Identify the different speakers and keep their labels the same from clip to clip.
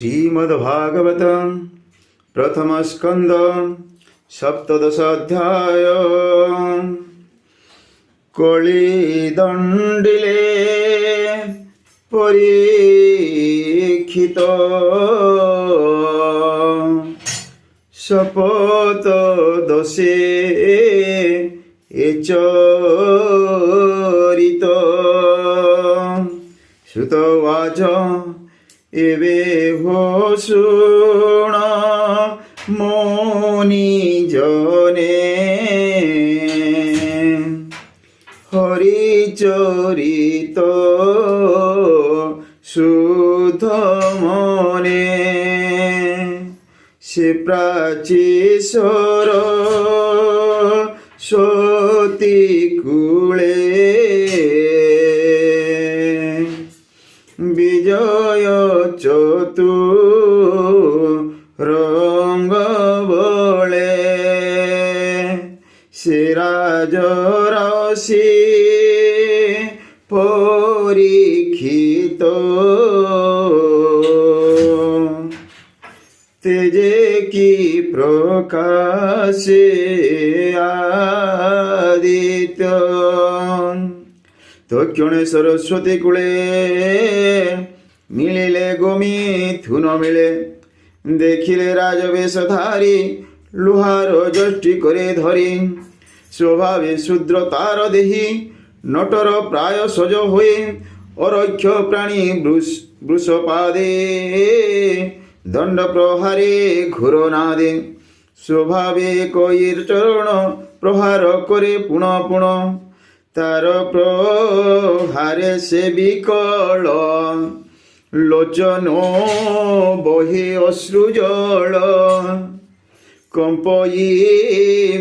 Speaker 1: श्रीमद्भागवतं प्रथमस्कन्ध सप्तदशाध्याय। कलिदण्डिले परीक्षित शपथदशे चरित श्रुतवाच एवे हो शुण मुनि जने हरिचरित शुद्ध मने से प्राचीश्वर सती कूले विजय चतुरंग बले से राजराशि परीक्षित तेजे की प्रकाशे आदित्य तक्षणे सरस्वती कूले मिलिले गोमिथुन मिले देखिले राजवेशधारी लुहार जष्टि करे धरी स्वभावे शूद्र तार देही नटर प्राय सज हुए अरक्ष प्राणी वृषपादे दंड प्रहारे घोर नादे स्वभावे कईर चरण प्रहार करे पुण पुण तार प्रहारे से विकल लोचन बहे अश्रुजल कंपयी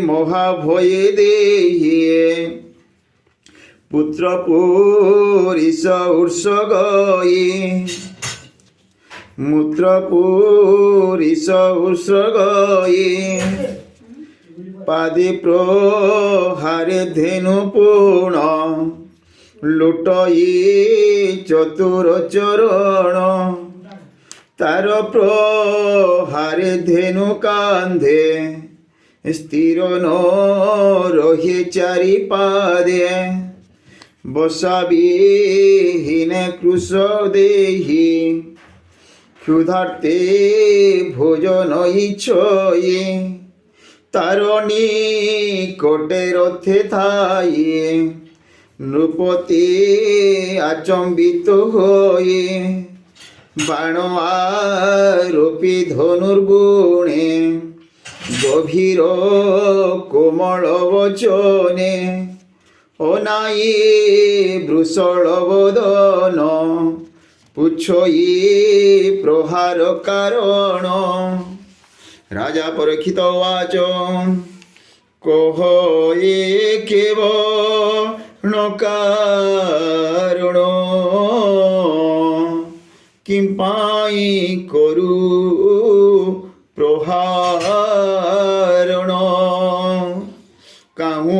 Speaker 1: महाभये देहिए पुत्र पुरीश उत्सर्गयी मूत्र पुरीश उत्सर्गयी पादि प्रहारे धेनुपूर्ण लुटई चतुर चरण तार प्रहारे धेनु कांधे स्थिर न रहे चारि पादे बसाविहीन कृश देहि क्षुधार्ते भोजन इच्छये तारणी कोटे रथे थाई नृपति आचंबित होए बाण आरोपी धनुर्गुणे गभीर कोमल वचने अनाई वृषल बदन पुछई प्रहार कारण राजा परीक्षित वाच कह केवल कारण किंपाई करू प्रहारण काहू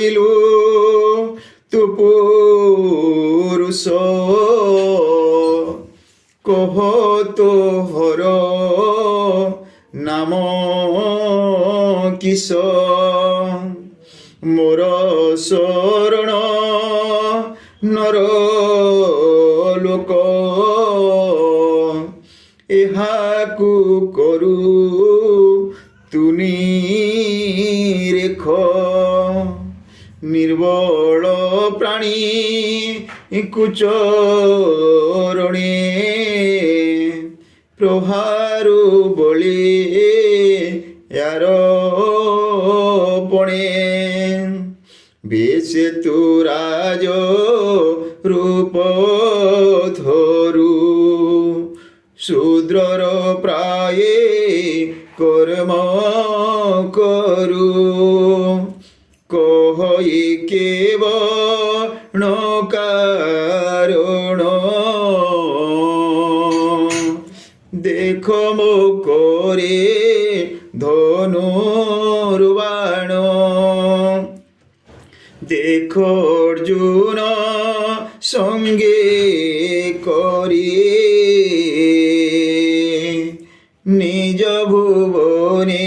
Speaker 1: इलु तु पुरुष कह तो हर नाम किस मोर शरण नर लोक एहाकु करू तुनी रेख निर्बल प्राणी कुचरणे प्रहारु बलि यार पणे बेसे तु राज रूप धरु शूद्रर प्राय कर्म करू कहि केवल कारण देख मो करे धनुर्बाण देखो अर्जुन संगे करी নিজ ভুবনে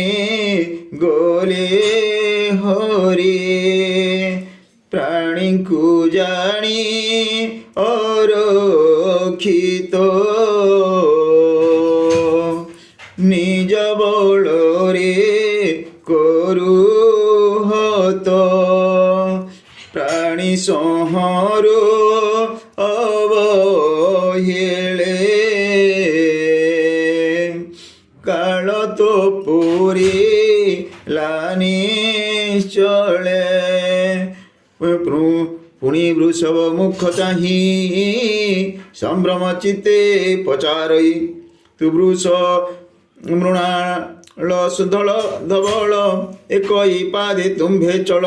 Speaker 1: গলে হরি প্রাণীଙ୍କୁ জানি অরক্ষিত নিজ বଳରେ করু হত প্রাণী সংহার অবহেলে কাল তো পুরিলানি চলে পুଣି ବୃଷଭ ମୁଖ ଚାହିଁ ସମ୍ଭ୍ରମ ଚିତ୍ତେ ପଚାରଇ ତୁ ବୃଷ ମୃଣାଳ ସୁଧଳ ଧବଳ ଏକଇ ପାଦେ ତୁମ୍ଭେ ଚଳ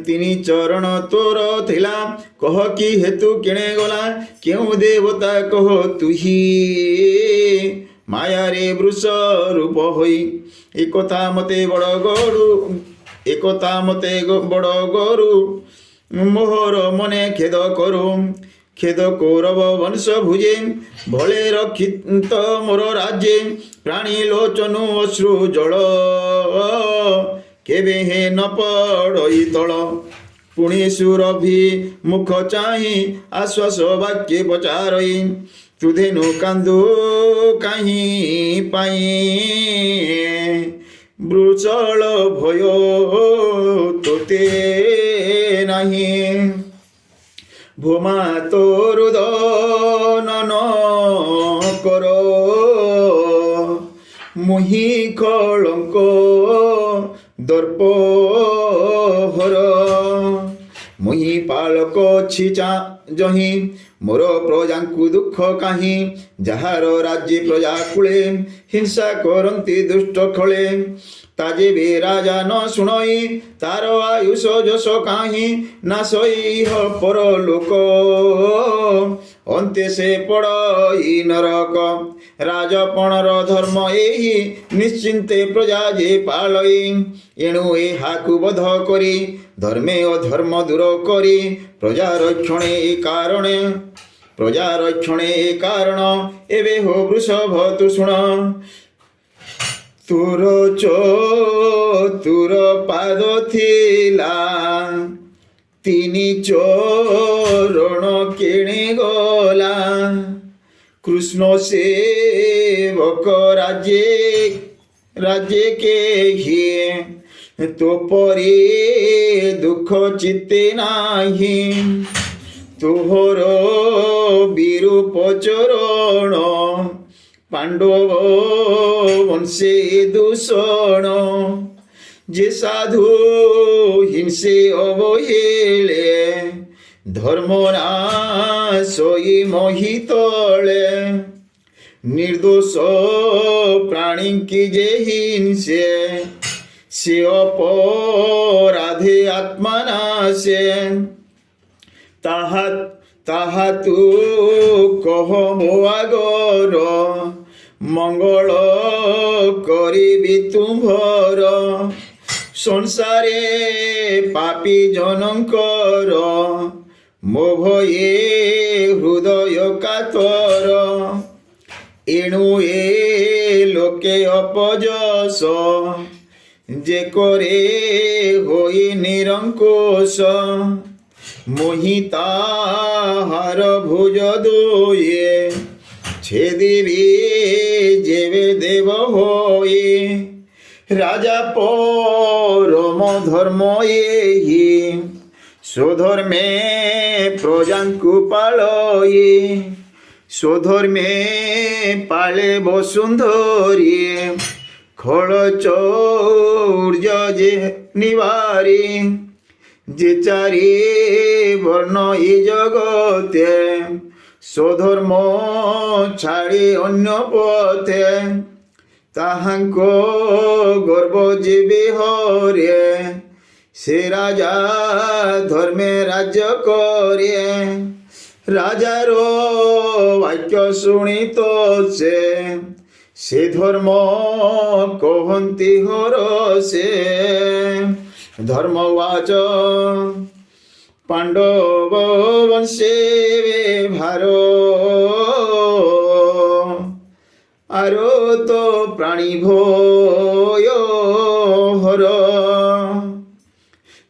Speaker 1: ତିନି ଚରଣ ତୋର ଥିଲା କହ କି ହେତୁ କିଣେ ଗଲା କେଉଁ ଦେବତା କହ ତୁହି ମାୟାରେ ବୃଷ ରୂପ ହୋଇ ଏକଥା ମତେ ବଡ଼ ଗରୁ মোহর মনে খেদ করু খেদ কৌরব বংশ ভুজে ভলে রক্ষিত মোর রাজ্যে প্রাণী লোচনু অশ্রু জল কেবে হে ন পড়ই তল পুଣି সুরভি মুখ চাহি আশ্বাস বাক্যে পচারই তুধেনু কান্দু কাহি পাই বৃষল ভয় তোতে নাহি ভূমা তরুদন কর মুহি কলঙ্ক দর্প হর মুহি পালক ছিচা জহি মোর প্রজাଙ୍କୁ দুঃখ কাহি যাহার রাজ্যে প্রজা কূলে হিংসা করন্তি দুষ্ট খଳେ তাজেবে রাজা ন শুণই তার আয়ুষ যশ কাহি না সইহ পরলোক ଅନ୍ତେ ସେ ପଡ଼ଇ ନରକ ରାଜପଣର ଧର୍ମ ଏହି ନିଶ୍ଚିନ୍ତେ ପ୍ରଜା ଯେ ପାଳଇ ଏଣୁ ଏହାକୁ ବଧ କରି ଧର୍ମେ ଅଧର୍ମ ଦୂର କରି ପ୍ରଜା ରକ୍ଷଣେ ଏ କାରଣ ଏବେ ହୋ ବୃଷଭ ତୁ ଶୁଣ ତୁର ପାଦ ଥିଲା ତିନି ଚରଣ କେଣେ ଗଲା କୃଷ୍ଣ ସେବକ ରାଜ୍যে କେହି ତୋ ପରି ଦୁଃଖ ଚିତ୍ତେ ନାହିଁ ତୋହର ବିରୂପ ଚରଣ পাণ্ডব বংশে দূষণ যে সাধু হিংসে অবহেলে ধর্ম নাশই মহিতলে নির্দোষ প্রাণী কি যে হিংসে সে অপরাধে আত্মা নাশে তাহা তু কহ মো আগর মঙ্গল করিবি তুম্ভর সংসারে পাপী জনঙ্কর মো ভয়ে হৃদয় কাতর এণু এ লোকে অপযশ যে করে হই নিরঙ্কুশ মোহি তাহার ভুজ দুয়ে ছেদিবি যেবে দেব হয়ে রাজা পরম ধর্ম এই স্বধর্মে প্রজাଙ୍କୁ পালই স্বধর্মে পালে বসুন্ধরি খল চৌর্য যে নিবারি যে চারি বর্ণ এই জগতে স্বধর্ম ছাড়ি অন্য পথে তাহাঙ্ক গর্ব যেবে হরে সে রাজা ধর্মে রাজ্য করে রাজার বাক্য শুনিত সে ধর্ম কহন্তি হরসে ধর্মবাচ পাণ্ডব বংশে ভার আরো তো প্রাণী ভয় হর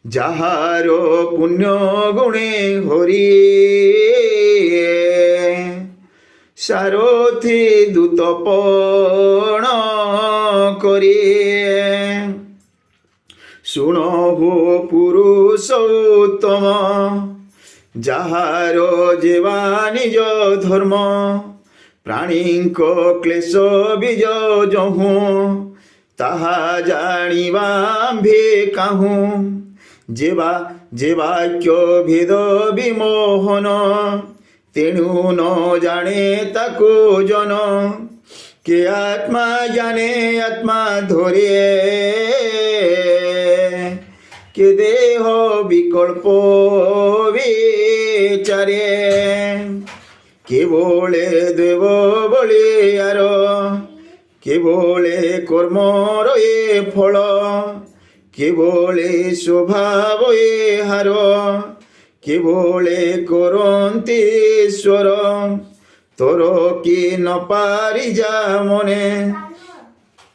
Speaker 1: যাহার পুণ্য গুণে হরি সারথি দূতপণ করে শুণহু পুরুষোত্তম যাহার যেবা নিজ ধর্ম প্রাণীଙ୍କ ক্লেশ বীজ যহু তাহা জাଣିବା আম্ভে কাহু যেবাক্য ভেদ বিমোহন তেণু ন জানে তাকো জন কে আত্মা জানে আত্মা ধরে কে দেহ বিকল্প বিচারে কেবলে দেব বলে আর কেবলে কর্মর এ ফল কেবলে স্বভাব এ হার কেবলে করন্তি ঈশ্বর তোর কি ন পারি যা মনে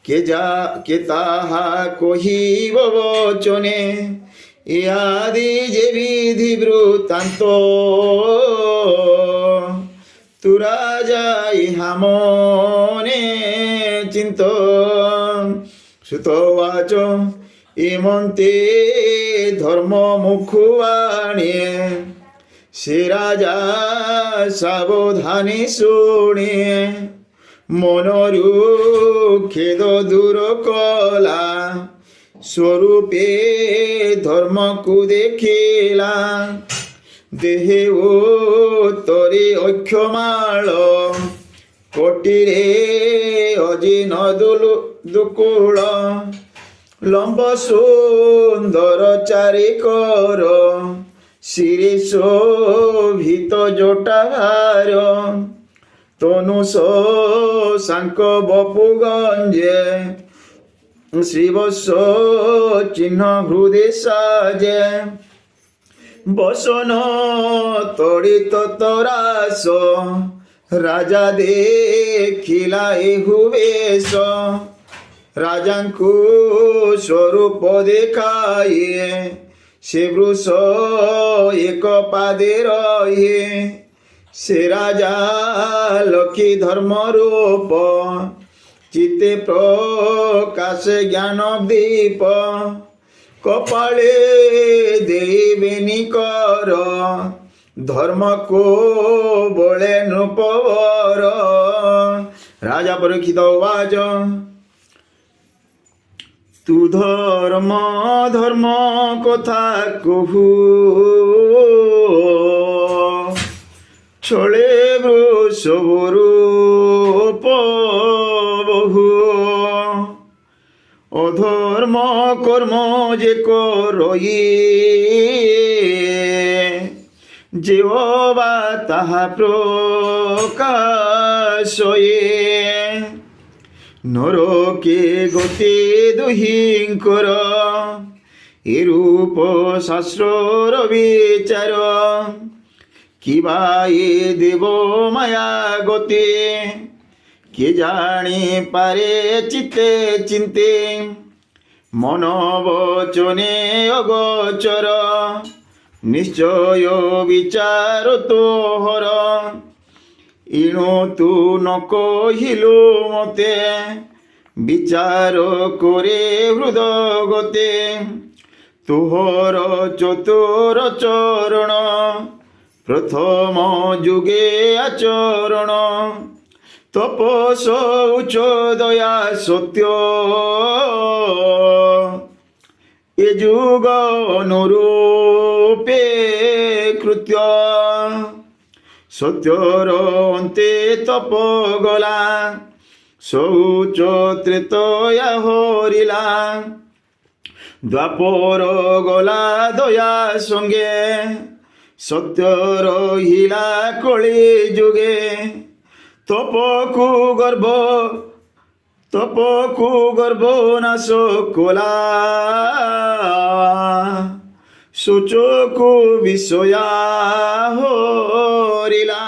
Speaker 1: কে তাহা কহিব বচনে ইয়াদি যে বিধি বৃত্তান্ত তুরা যাই হামনে চিন্ত সুতবাচ এমন্তে ধর্ম মুখবাণী সে রাজা সাবধানে শুনে মনরু খেদ দূর কলা স্বরূপে ধর্মকু দেখিলা দেহে ও তরে অক্ষমাল কোটিরে অজিন দুকুল লম্ব সুন্দর চারিকর শিরে শোভিত জটা ভার তনু শাঙ্ক বপু গঞ্জে শ্রীবৎস চিহ্ন হৃদে সাজে বসন তড়িত তরাস রাজা দেখিলা এহু বেশ রাজাঙ্কু স্বরূপ দেখায়ে সে বৃষ এক পাদে রহে সে রাজা লক্ষ্মী ধর্ম রূপ চিত্তে প্রকাশে জ্ঞান দীপ কপালে দেবেনি কর ধর্ম কো বলে নৃপবর রাজা পরীক্ষিত বাচ তু ধর্ম ধর্ম কথা কহু ছলে বৃষবরু বহু অধর্ম কর্ম যে করই যেও বা তাহা প্রকাশয়ে নরকে গতি দুহিঙ্কর এরূপ শাস্ত্রর বিচার কিবা এ দেব মায়া গতি কে জানি পারে চিতে চিন্তে মন বচনে অগোচর নিশ্চয় বিচার তোহর ইণু তু ন কহিলু মতে বিচার করে হৃদগতে তোহর চতুর চরণ প্রথম যুগে আচরণ তপস উচ্চ দয়া সত্য এ যুগ অনুরূপে কৃত্য সত্যর অন্তে তপ গলা শৌচ ত্রেতয়া হরিলা দ্বাপর গলা দয়া সঙ্গে সত্য রহিলা কলি যুগে তপকু গর্ভ নাশ কোলা সূচকু বিষয়া হরিলা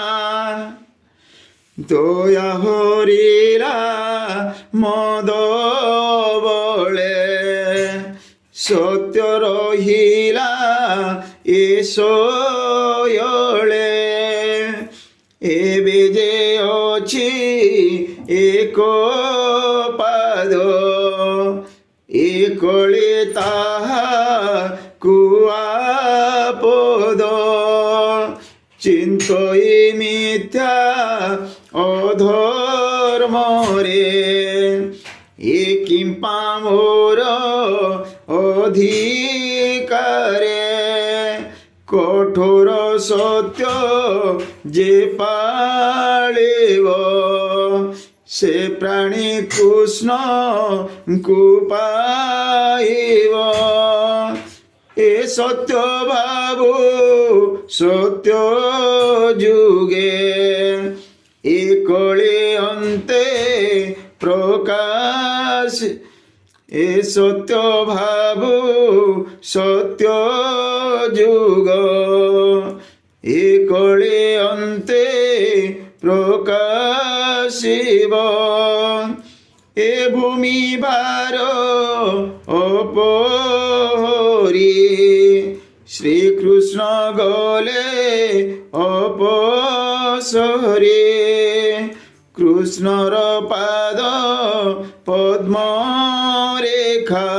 Speaker 1: দয়া হরিলা মদ বলে সত্য রহিলা এসয়লে ଏବେ ଯେ ଅଛି ଏକ ପାଦ ଏକଳେ ତାହା କୁଆପଦ ଚିନ୍ତଇ ମିଥ୍ୟା ଅଧର୍ମରେ ଏ କିମ୍ପା ମୋର ଅଧିକାରେ কঠোর সত্য যে পাଳିব সে প্রাণী কৃষ্ণଙ୍କୁ পাইব এ সত্য ভাবু সত্য যুগে এ কলে অন্তে প্রকাশ এ সত্য ভাবু সত্য যুগ এ কলে অন্তে প্রকাশিব এ ভূমি ভার অপহরি শ্রীকৃষ্ণ গলে অপসরে কৃষ্ণর পাদ পদ্ম রেখা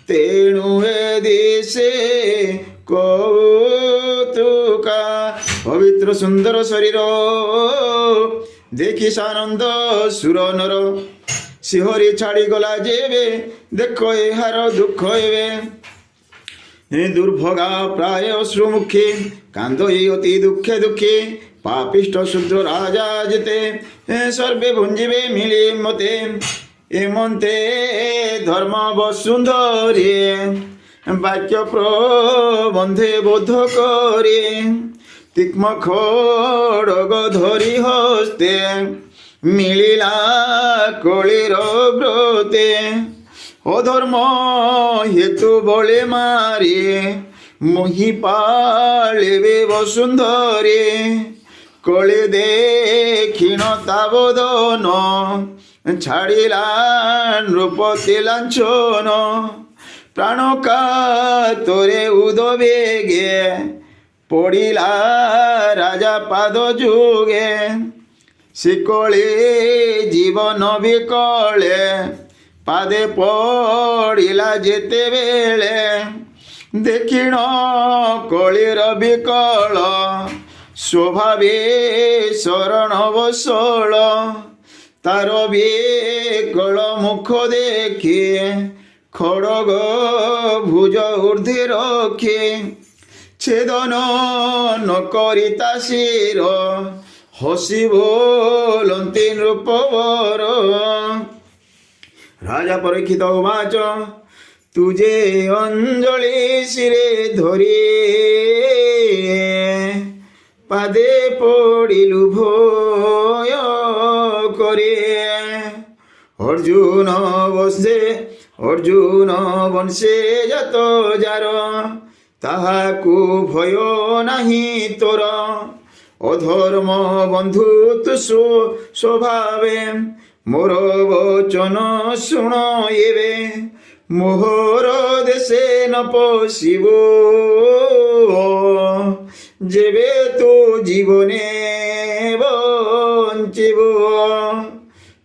Speaker 1: তেণু এ দেশে কৌতুকা পবিত্র সুন্দর শরীর দেখি সানন্দ সুর নর শিহরি ছাড়ি গলা যেবে দেখ এହାର দুঃখ ଏବେ দুর্ভগা প্রায় অশ্রুমুখী কান্দই অতি দুঃখে দুঃখী পাপিষ্ট শূদ্র রাজা যেতে সর্বে ভুঞ্জিবে মিলি মতে এমন্তে ধর্ম বসুন্ধরে বাক্য প্রবন্ধে বোধ করে তিক্ম খড়গ ধরি হস্তে মিলিলা কলির ব্রতে অধর্ম হেতু বলে মারি মোহি পালিবে বসুন্ধরে কলে দেখিণ তাবদন ছাড়িলা নৃপতি লাঞ্ছন প্রাণ কাতরে উদবেগে পড়িলা রাজা পাদ যুগে শিকলে জীবন বিকলে পাদে পড়িলা যেতেবেলে দেখিণ কলির বিকଳ স্বভাবে শরণ বসল তার বিকଳ মুখ দেখি খড়গ ভুজ ঊর্ধ্বে রক্ষে ছেদন নকরি তা শির হসি বলন্তি নৃপবর রাজা পরীক্ষিত উবাচ তুজে অঞ্জলি শিরে ধরি পাদে পড়িলু ভয় করে অর্জুন বংশে যত যার তাহাকু ভয় নাহি তোর অধর্ম বন্ধু তু স্বভাবে মোর বচন শুণ এবে মোহর দেশে ন পশিব যেবে তু জীবনে বঞ্চিব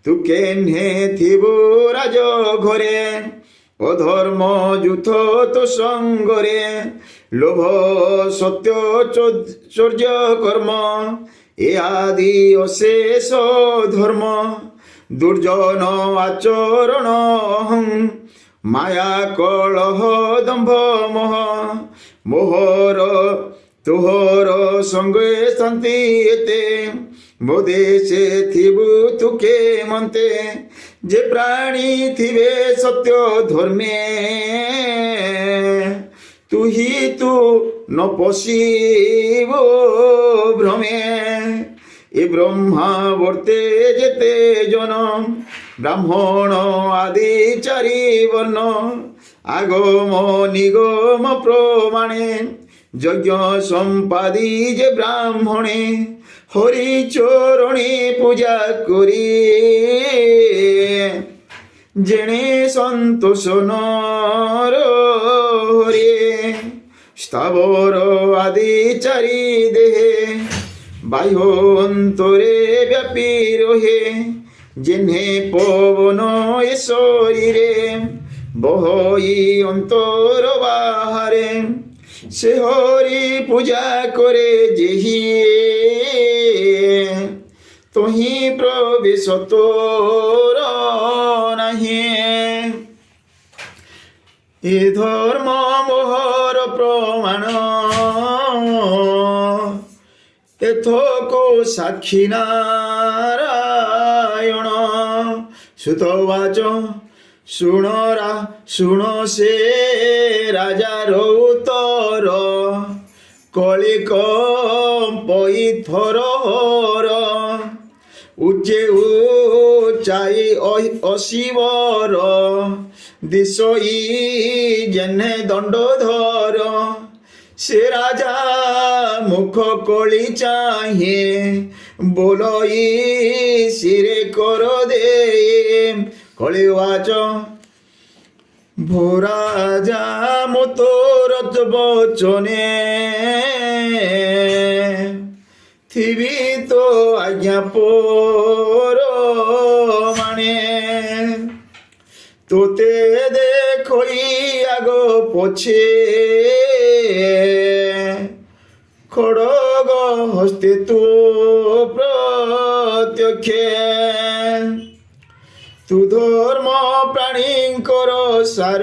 Speaker 1: তু কেহ্নে থিব রাজ ঘরে অধর্ম যুথ তো সঙ্গরে লোভ সত্য চৌর্য কর্ম এ আদি অশেষ ধর্ম দুর্জন আচরণ মায়া কলহ দম্ভ মোহ মোহর তোহর সঙ্গে শান্তি এতে মোদেশে থিবু তুকে মন্তে যে প্রাণী থিবে সত্য ধর্মে তুহি তু ন পশিব ভ্রমে এ ব্রহ্মা বর্তে যেতে জন ব্রাহ্মণ আদি চারি বর্ণ আগম নিগম প্রমাণে যজ্ঞ সম্পাদি যে ব্রাহ্মণে হরি চরণে পূজা করি জেনে সন্তোষ নর হরে স্থাবর আদি চারি দেহে বাহ্য অন্তরে ব্যাপী রহে জেনে পবন এ শরীরে বহই অন্তর বাহারে সে হরি পূজা করে যেহি তোহি প্রবেশ তোর নাহি এ ধর্ম মোহর প্রমাণ এথক সাক্ষী নারায়ণ সুতবাচ শুণ সে রাজার উত্তর কলি কম্পই থর উচ্চে উচ্চাই অশিবর দিশই জেনে দণ্ডধর সে রাজা মুখ কলি চাহে বলই শিরে কর দে কলিবাচ ভোরাজা মতোরথ বচনে থিবি তো আজ্ঞা পর মানে তোতে দেখই আগ পছে খড়গ হস্তে তু প্রত্যক্ষে তু ধর্ম প্রাণীঙ্কর সার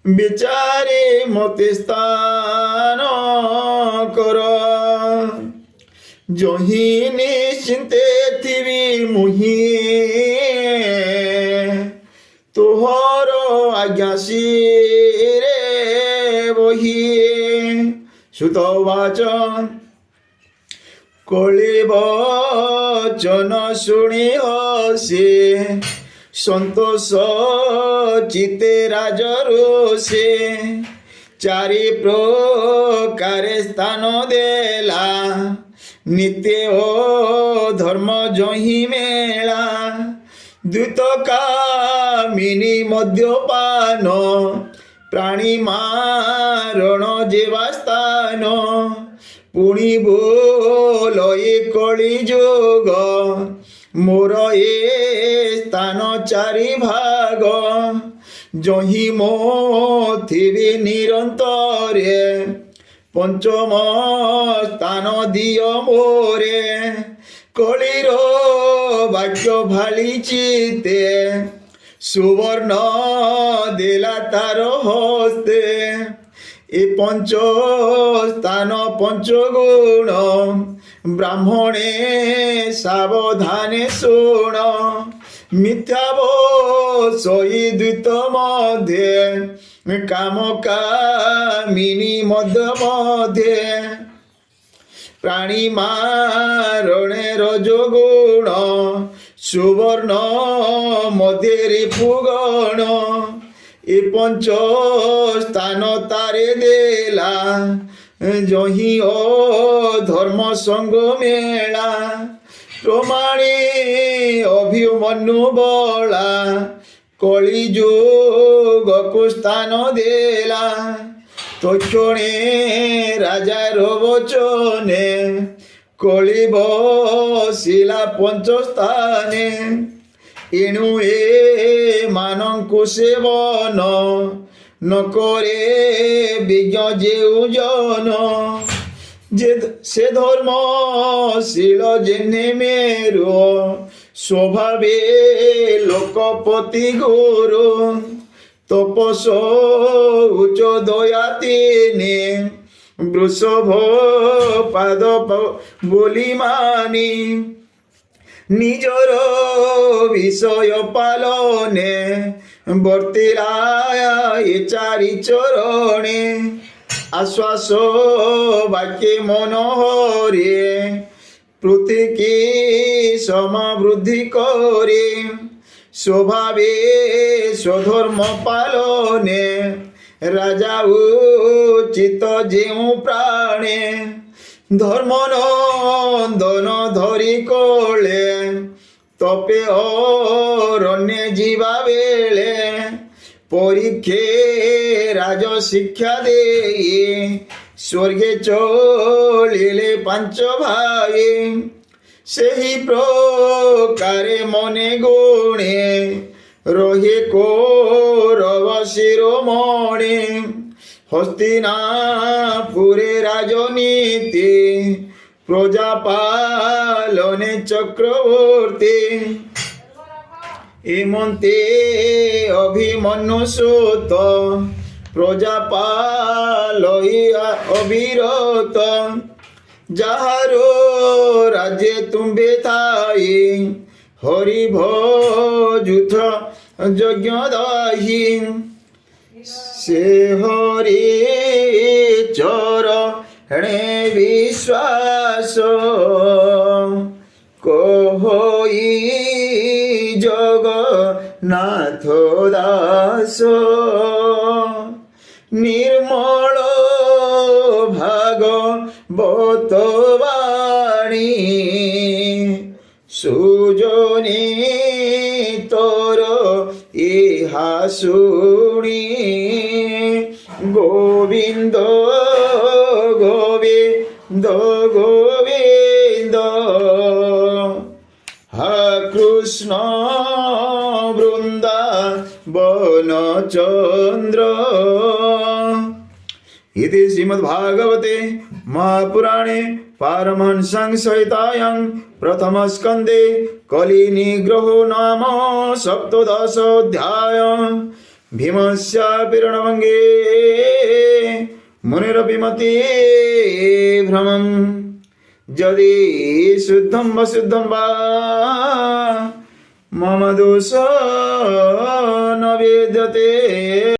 Speaker 1: বিচারে মতে স্থান কর জহি নিশ্চিন্তে থিবি মুহি তোহর আজ্ঞা শিরে বহি সুতবাচ কলি বচন শুনি হসে সন্তোষ চিতে রাজরোষে চারি প্রকারে স্থান দেলা নিত্য ও ধর্ম জহি মেলা দ্বৈত কামিনী মদ্যপান প্রাণী মারণ যেবা স্থান পুଣି ବୋଲ ଏ କଳି ଯୋଗ ମୋର ଏ ସ୍ଥାନ ଚାରି ଭାଗ ଜହି ମୋ ଥିବି ନିରନ୍ତରେ ପଞ୍ଚମ ସ୍ଥାନ ଦିଅ ମୋରେ କଳିର ବାକ୍ୟ ଭାଳି ଚିତେ ସୁବର୍ଣ୍ଣ ଦେଲା ତାର ହସ୍ତେ এ পঞ্চ স্থান পঞ্চগুণ ব্রাহ্মণে সাবধানে শুণ মিথ্যা বসই দ্বৈত মধ্যে কাম কামিনী মধ্যে প্রাণী মারণে রজগুণ সুবর্ণ মধ্যে রিপুগণ এ পঞ্চ স্থান তারে দেলা জহি ও ধর্ম সঙ্গ মেলা প্রমাণী অভিমন্যু বলা কলি যুগকু স্থান দেলা তক্ষণে রাজার বচনে কলি বসিলা পঞ্চস্থানে এণু এ মানঙ্কু সেবন নকরে বিজ্ঞ যেউজন যে সে ধর্মশীল জেনে মেরু স্বভাবে লোকপতি গুরু তপস উচ্চ দয়া তিনি বৃষভ পাদ বলি মানি নিজর বিষয় পালনে বর্তিলায় এ চারি চরণে আশ্বাস বাক্যে মনোহরে প্রতীকী সমবৃদ্ধি করে স্বভাবে স্বধর্ম পালনে রাজা উচিত যেউ প্রাণে ধর্ম নন্দন ধরি কোলে তপে অরণ্যে ଯିବା ବେଳେ পরীক্ষে রাজ শিক্ষা দেই স্বর্গে চলিলে ପାଞ୍ଚ ভাই ସେହି ପ୍ରକାରେ ମନେ ଗୁଣେ ରହେ କୌରବ ଶିରୋମଣି হস্তিনাপুরে রাজনীতি প্রজা পালনে চক্রবর্তী এমন্তে অভিমন্যু সুত প্রজা পালইয়া অবিরত যাহারো রাজ্যে তুম্বে থাই হরি ভজুথ যজ্ঞ দাহি সে হরি চরণে বিশ্বাস কহই জগন্নাথ দাস নির্মল ভাগবত বাণী সুজনী তোর ইহা শুনি গোবিন্দ গোবিন্দ গোবিন্দ হা কৃষ্ণ বৃন্দাবন চন্দ্র इति श्रीमद्भागवते महापुराणे पारमहंस्यां संहितायां प्रथमस्कन्धे कलिनिग्रहो नाम सप्तदशोऽध्याय भीमस्यापि रणभङ्गे मुनिरपिमति भ्रमम् यदि शुद्धं वशुद्धं वा मम दोषो न वेद्यते।